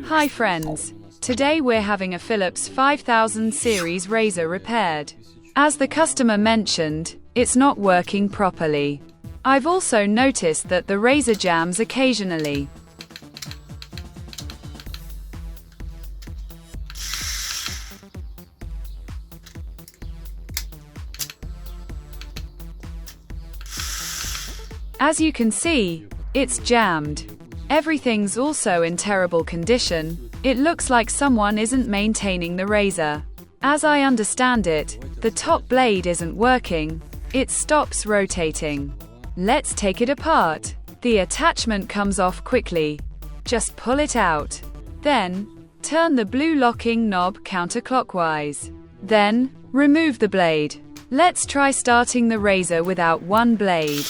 Hi friends. Today we're having a Philips 5000 series razor repaired. As the customer mentioned, it's not working properly. I've also noticed that the razor jams occasionally. As you can see, it's jammed. Everything's also in terrible condition. It looks like someone isn't maintaining the razor. As I understand it, the top blade isn't working. It stops rotating. Let's take it apart. The attachment comes off quickly. Just pull it out. Then, turn the blue locking knob counterclockwise. Then, remove the blade. Let's try starting the razor without one blade.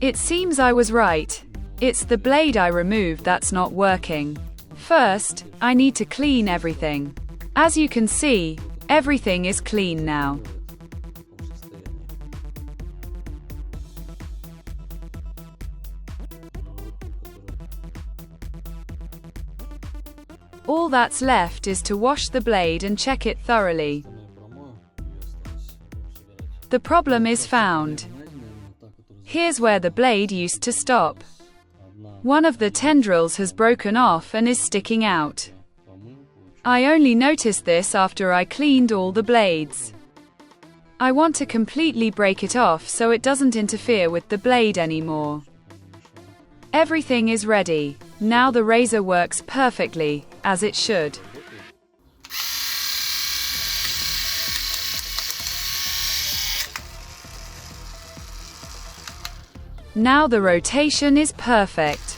It seems I was right. It's the blade I removed that's not working. First, I need to clean everything. As you can see, everything is clean now. All that's left is to wash the blade and check it thoroughly. The problem is found. Here's where the blade used to stop. One of the tendrils has broken off and is sticking out. I only noticed this after I cleaned all the blades. I want to completely break it off so it doesn't interfere with the blade anymore. Everything is ready. Now the razor works perfectly, as it should. Now the rotation is perfect.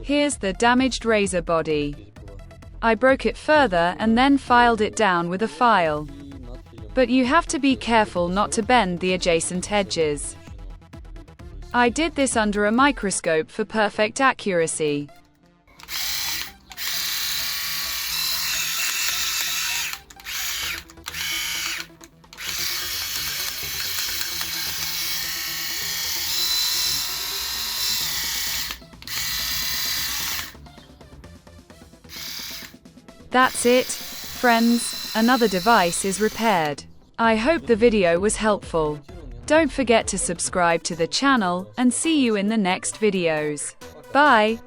Here's the damaged razor body. I broke it further and then filed it down with a file. But you have to be careful not to bend the adjacent edges. I did this under a microscope for perfect accuracy. That's it, friends, another device is repaired. I hope the video was helpful. Don't forget to subscribe to the channel and see you in the next videos. Bye!